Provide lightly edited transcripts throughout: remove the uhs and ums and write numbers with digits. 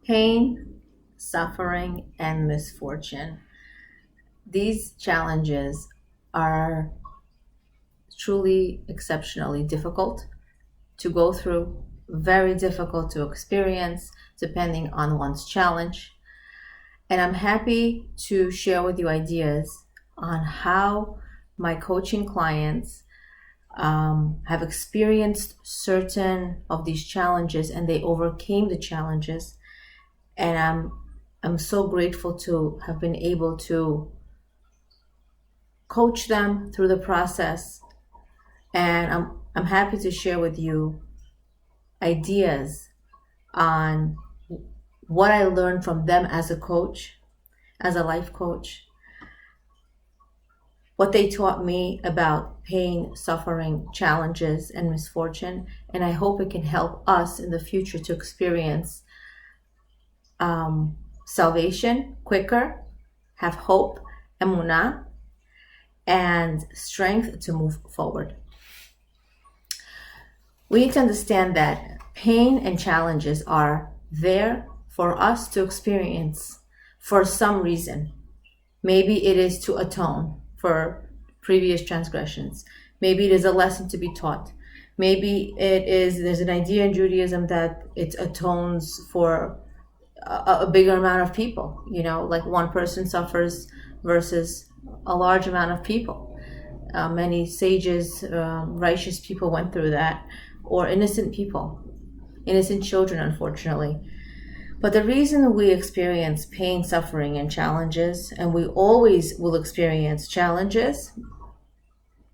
Pain, suffering, and misfortune. These challenges are truly exceptionally difficult to go through, very difficult to experience, depending on one's challenge. And I'm happy to share with you ideas on how my coaching clients have experienced certain of these challenges and they overcame the challenges. And I'm so grateful to have been able to coach them through the process. And I'm happy to share with you ideas on what I learned from them as a coach, as a life coach, what they taught me about pain, suffering, challenges, and misfortune. And I hope it can help us in the future to experience salvation quicker, have hope, emunah, and strength to move forward. We need to understand that pain and challenges are there for us to experience for some reason. Maybe it is to atone for previous transgressions. Maybe it is a lesson to be taught. Maybe there's an idea in Judaism that it atones for a bigger amount of people, like one person suffers versus a large amount of people. Many sages, righteous people went through that, or innocent people, innocent children, unfortunately. But the reason we experience pain, suffering, and challenges, and we always will experience challenges,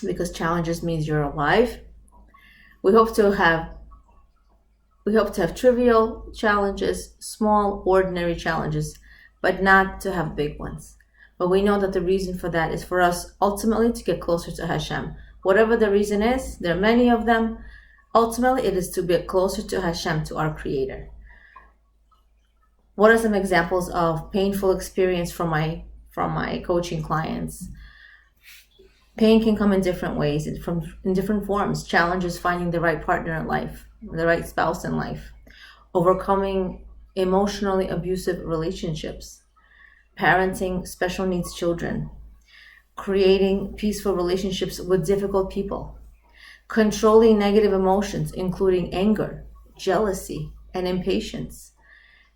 because challenges means you're alive. We hope to have trivial challenges, small, ordinary challenges, but not to have big ones. But we know that the reason for that is for us ultimately to get closer to Hashem. Whatever the reason is, there are many of them. Ultimately, it is to get closer to Hashem, to our Creator. What are some examples of painful experience from my coaching clients? Pain can come in different ways, in different forms. Challenges finding the right partner in life, the right spouse in life, overcoming emotionally abusive relationships, parenting special needs children, creating peaceful relationships with difficult people, controlling negative emotions, including anger, jealousy, and impatience,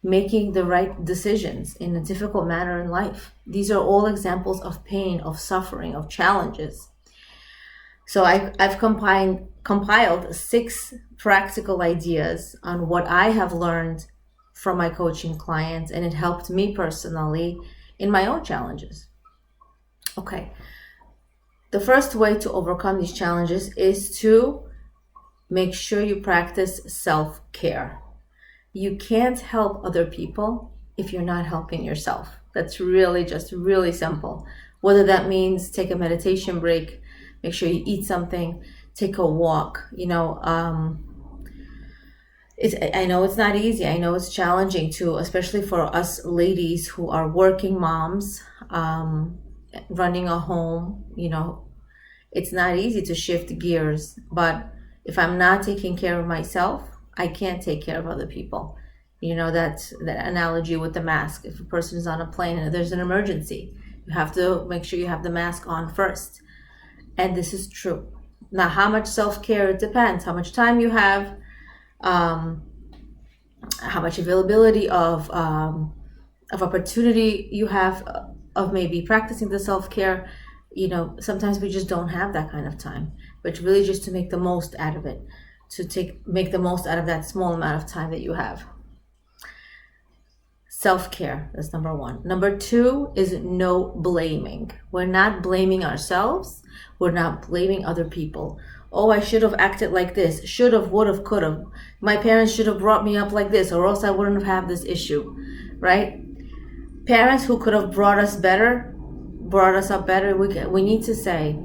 making the right decisions in a difficult manner in life. These are all examples of pain, of suffering, of challenges. So I've compiled 6 practical ideas on what I have learned from my coaching clients, and it helped me personally in my own challenges. Okay. The first way to overcome these challenges is to make sure you practice self-care. You can't help other people if you're not helping yourself. That's really simple. Whether that means take a meditation break, make sure you eat something, take a walk. I know it's not easy. I know it's challenging too, especially for us ladies who are working moms, running a home. It's not easy to shift gears. But if I'm not taking care of myself, I can't take care of other people. That analogy with the mask. If a person is on a plane and there's an emergency, you have to make sure you have the mask on first. And this is true. Now, how much self-care, it depends. How much time you have, how much availability of opportunity you have of maybe practicing the self-care. Sometimes we just don't have that kind of time, but really just to make the most out of it, make the most out of that small amount of time that you have. Self-care, that's number 1. Number 2 is no blaming. We're not blaming ourselves. We're not blaming other people. Oh, I should have acted like this. Should have, would have, could have. My parents should have brought me up like this, or else I wouldn't have had this issue, right? Parents who could have brought us up better, we need to say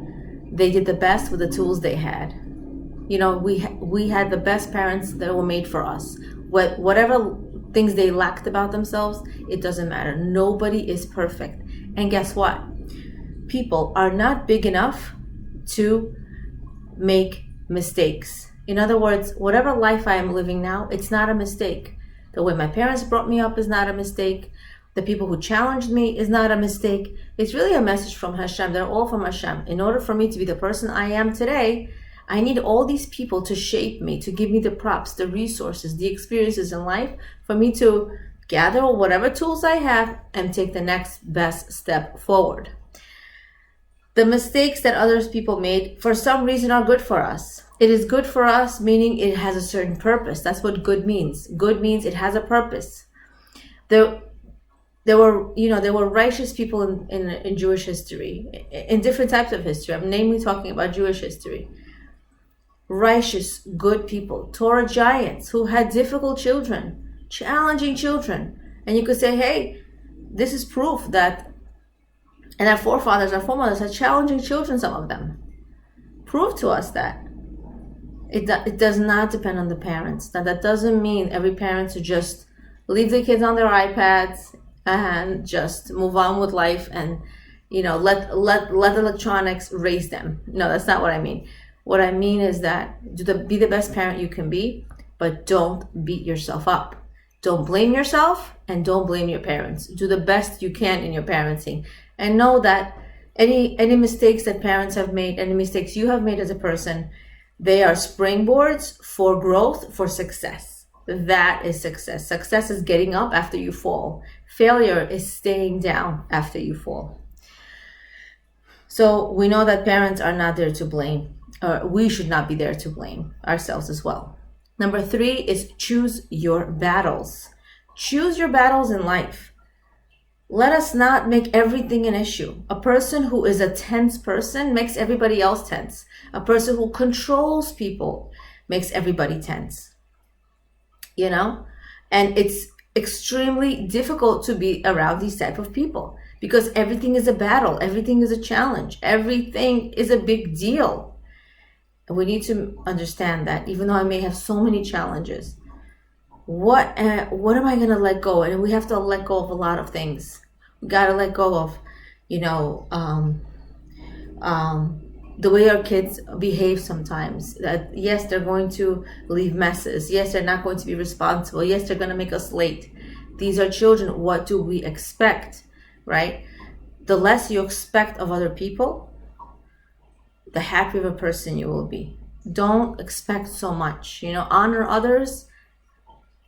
they did the best with the tools they had. We had the best parents that were made for us. Whatever things they lacked about themselves, it doesn't matter. Nobody is perfect. And guess what? People are not big enough to make mistakes. In other words, whatever life I am living now, it's not a mistake. The way my parents brought me up is not a mistake. The people who challenged me is not a mistake. It's really a message from Hashem. They're all from Hashem. In order for me to be the person I am today, I need all these people to shape me, to give me the props, the resources, the experiences in life for me to gather whatever tools I have and take the next best step forward. The mistakes that others people made for some reason are good for us. It is good for us, meaning it has a certain purpose. That's what good means. Good means it has a purpose. There were righteous people in Jewish history, in different types of history. I'm namely talking about Jewish history. Righteous, good people, Torah giants who had difficult children, challenging children. And you could say, hey, this is proof that, and our forefathers, our foremothers had challenging children, some of them. Prove to us that. It does not depend on the parents. Now, that doesn't mean every parent should just leave the kids on their iPads and just move on with life and, let electronics raise them. No, that's not what I mean. What I mean is that be the best parent you can be, but don't beat yourself up. Don't blame yourself and don't blame your parents. Do the best you can in your parenting. And know that any mistakes that parents have made, any mistakes you have made as a person, they are springboards for growth, for success. That is success. Success is getting up after you fall. Failure is staying down after you fall. So we know that parents are not there to blame. We should not be there to blame ourselves as well. Number 3 is choose your battles. Choose your battles in life. Let us not make everything an issue. A person who is a tense person makes everybody else tense. A person who controls people makes everybody tense. And it's extremely difficult to be around these type of people because everything is a battle. Everything is a challenge. Everything is a big deal. And we need to understand that even though I may have so many challenges, what am I going to let go? And we have to let go of a lot of things. We got to let go of, the way our kids behave sometimes. That yes, they're going to leave messes. Yes, they're not going to be responsible. Yes, they're going to make us late. These are children. What do we expect, right? The less you expect of other people, the happier of a person you will be. Don't expect so much. Honor others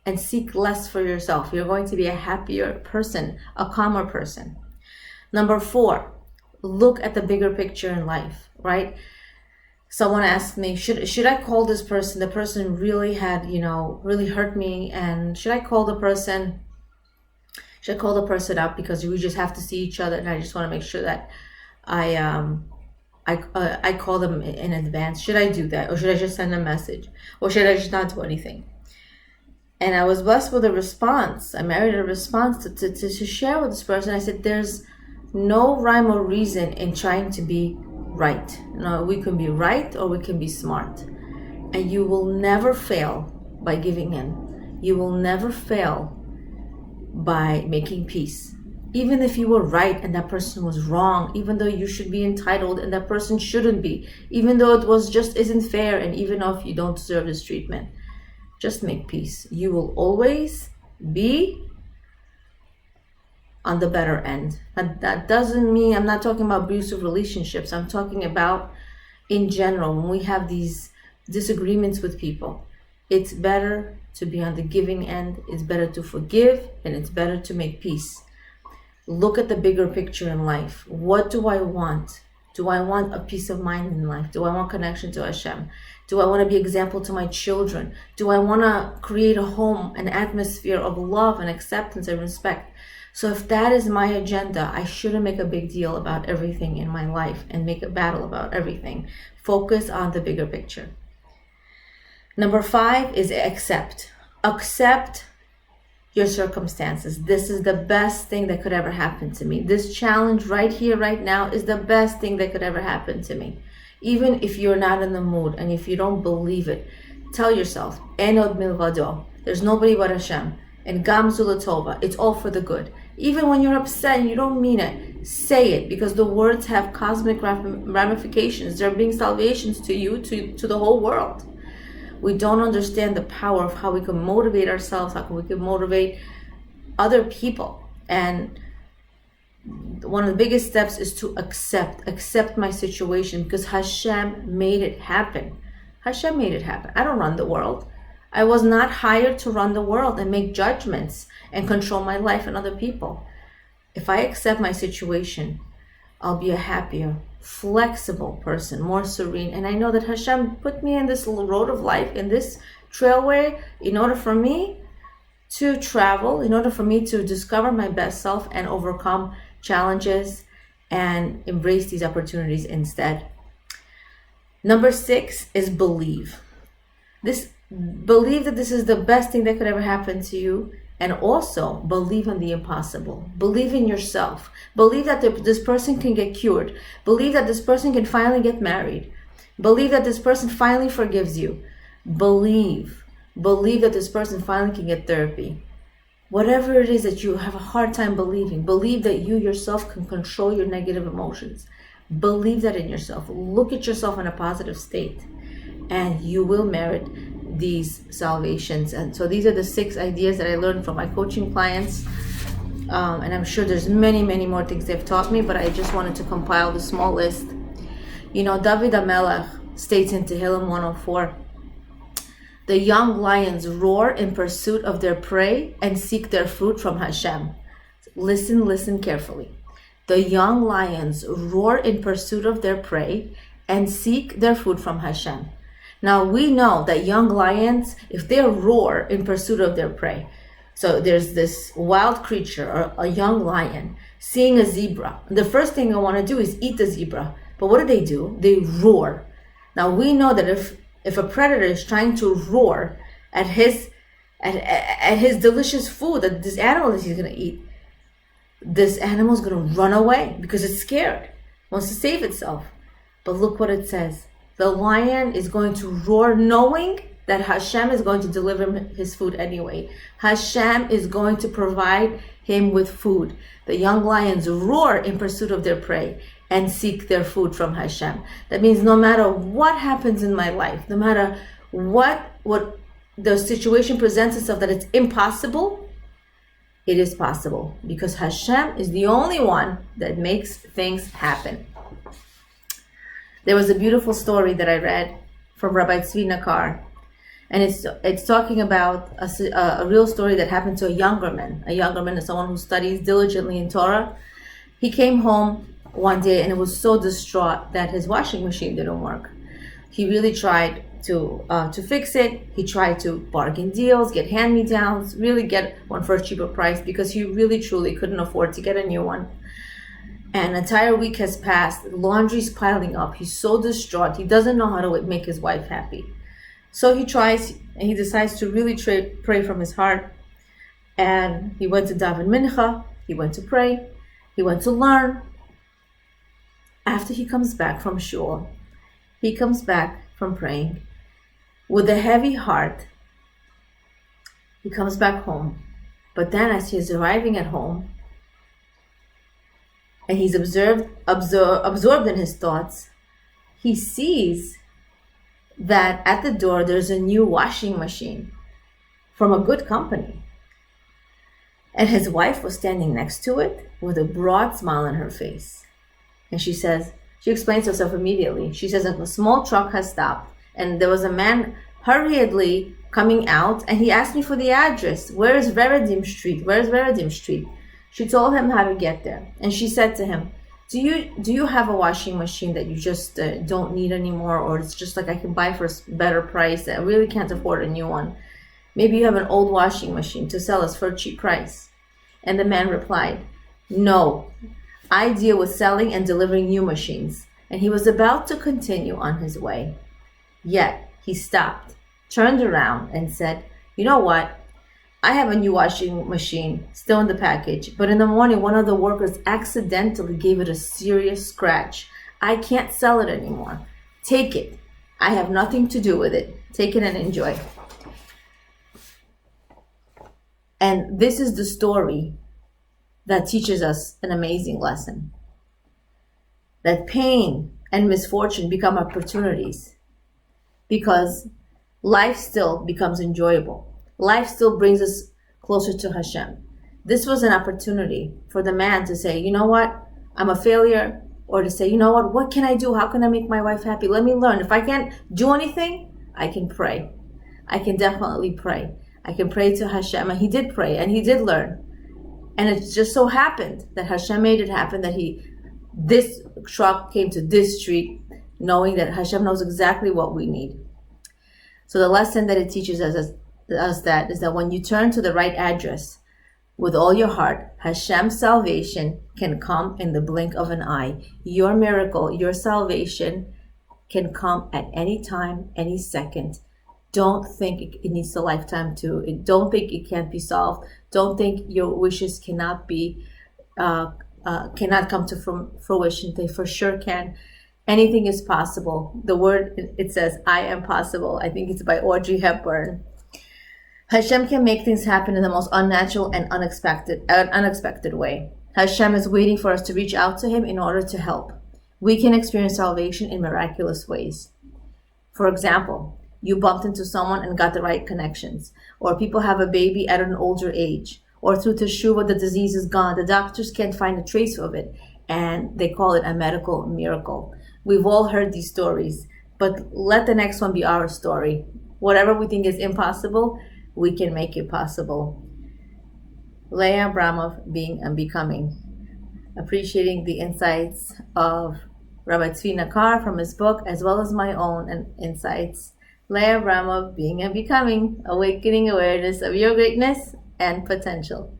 and seek less for yourself. You're going to be a happier person, a calmer person. Number 4, look at the bigger picture in life, right? Someone asked me, should I call this person? The person really had, really hurt me. And should I call the person up because we just have to see each other? And I just want to make sure that I call them in advance. Should I do that? Or should I just send a message? Or should I just not do anything? And I was blessed with a response. I married a response to share with this person. I said, there's no rhyme or reason in trying to be right. No, we can be right or we can be smart. And you will never fail by giving in. You will never fail by making peace. Even if you were right and that person was wrong, even though you should be entitled and that person shouldn't be, even though it was just isn't fair, and even if you don't deserve this treatment, just make peace. You will always be on the better end. And that doesn't mean, I'm not talking about abusive relationships. I'm talking about in general, when we have these disagreements with people, it's better to be on the giving end. It's better to forgive, and it's better to make peace. Look at the bigger picture in life. What do I want? Do I want a peace of mind in life? Do I want connection to Hashem? Do I want to be example to my children? Do I want to create a home, an atmosphere of love and acceptance and respect? So if that is my agenda, I shouldn't make a big deal about everything in my life and make a battle about everything. Focus on the bigger picture. Number 5 is accept. Accept your circumstances. This is the best thing that could ever happen to me. This challenge right here, right now, is the best thing that could ever happen to me. Even if you're not in the mood and if you don't believe it, tell yourself, En od milvado. There's nobody but Hashem. And Gam zu l'tova. It's all for the good. Even when you're upset and you don't mean it, say it, because the words have cosmic ramifications. They're being salvations to you, to the whole world. We don't understand the power of how we can motivate ourselves, how we can motivate other people. And one of the biggest steps is to accept my situation, because Hashem made it happen. Hashem made it happen. I don't run the world. I was not hired to run the world and make judgments and control my life and other people. If I accept my situation, I'll be a happier, flexible person, more serene. And I know that Hashem put me in this little road of life, in this trailway, in order for me to travel, in order for me to discover my best self and overcome challenges and embrace these opportunities instead. Number 6 is believe. Believe that this is the best thing that could ever happen to you. And also believe in the impossible. Believe in yourself. Believe that this person can get cured. Believe that this person can finally get married. Believe that this person finally forgives you. Believe that this person finally can get therapy. Whatever it is that you have a hard time believing, believe that you yourself can control your negative emotions. Believe that in yourself. Look at yourself in a positive state, and you will merit these salvations. And so these are the 6 ideas that I learned from my coaching clients, and I'm sure there's many more things they've taught me, but I just wanted to compile the small list. David HaMelech states in Tehillim 104, the young lions roar in pursuit of their prey and seek their fruit from Hashem. Listen carefully. The young lions roar in pursuit of their prey and seek their food from Hashem. Now we know that young lions, if they roar in pursuit of their prey, so there's this wild creature or a young lion seeing a zebra, the first thing I want to do is eat the zebra. But what do? They roar. Now we know that if a predator is trying to roar at his delicious food that this animal that he's going to eat, this animal is going to run away because it's scared, wants to save itself. But look what it says. The lion is going to roar knowing that Hashem is going to deliver him his food anyway. Hashem is going to provide him with food. The young lions roar in pursuit of their prey and seek their food from Hashem. That means no matter what happens in my life, no matter what the situation presents itself that it's impossible, it is possible, because Hashem is the only one that makes things happen. There was a beautiful story that I read from Rabbi Tzvi Nakar, and it's talking about a real story that happened to a younger man. A younger man is someone who studies diligently in Torah. He came home one day and was so distraught that his washing machine didn't work. He really tried to fix it. He tried to bargain deals, get hand-me-downs, really get one for a cheaper price, because he really truly couldn't afford to get a new one. An entire week has passed. Laundry's piling up. He's so distraught. He doesn't know how to make his wife happy. So he tries, and he decides to really pray from his heart. And he went to daven mincha. He went to pray. He went to learn. After he comes back from shul, he comes back from praying with a heavy heart. He comes back home. But then as he's arriving at home, and he's absorbed in his thoughts, he sees that at the door there's a new washing machine from a good company. And his wife was standing next to it with a broad smile on her face. And she explains herself immediately. She says that a small truck has stopped, and there was a man hurriedly coming out, and he asked me for the address. Where is Veredim Street? Where is Veredim Street? She told him how to get there. And she said to him, do you have a washing machine that you just don't need anymore, or it's just like I can buy for a better price? I really can't afford a new one. Maybe you have an old washing machine to sell us for a cheap price. And the man replied, no, I deal with selling and delivering new machines. And he was about to continue on his way. Yet he stopped, turned around, and said, you know what? I have a new washing machine still in the package, but in the morning one of the workers accidentally gave it a serious scratch. I can't sell it anymore. Take it. I have nothing to do with it. Take it and enjoy. And this is the story that teaches us an amazing lesson. That pain and misfortune become opportunities, because life still becomes enjoyable. Life still brings us closer to Hashem. This was an opportunity for the man to say, you know what, I'm a failure, or to say, you know what can I do? How can I make my wife happy? Let me learn. If I can't do anything, I can pray. I can definitely pray. I can pray to Hashem. And he did pray and he did learn. And it just so happened that Hashem made it happen that this truck came to this street, knowing that Hashem knows exactly what we need. So the lesson that it teaches us that is that when you turn to the right address with all your heart, Hashem's salvation can come in the blink of an eye. Your miracle, your salvation can come at any time, any second. Don't think it needs a lifetime to. Don't think it can't be solved. Don't think your wishes cannot come to fruition. They for sure can. Anything is possible. The word, it says, I am possible. I think it's by Audrey Hepburn. Hashem can make things happen in the most unnatural and unexpected way. Hashem is waiting for us to reach out to him in order to help. We can experience salvation in miraculous ways. For example, you bumped into someone and got the right connections, or people have a baby at an older age, or through teshuvah the disease is gone. The doctors can't find a trace of it, and they call it a medical miracle. We've all heard these stories, but let the next one be our story. Whatever we think is impossible, we can make it possible. Leah Abramov, Being and Becoming. Appreciating the insights of Rabbi Tzvi Nakar from his book, as well as my own insights. Leah Abramov, Being and Becoming, awakening awareness of your greatness and potential.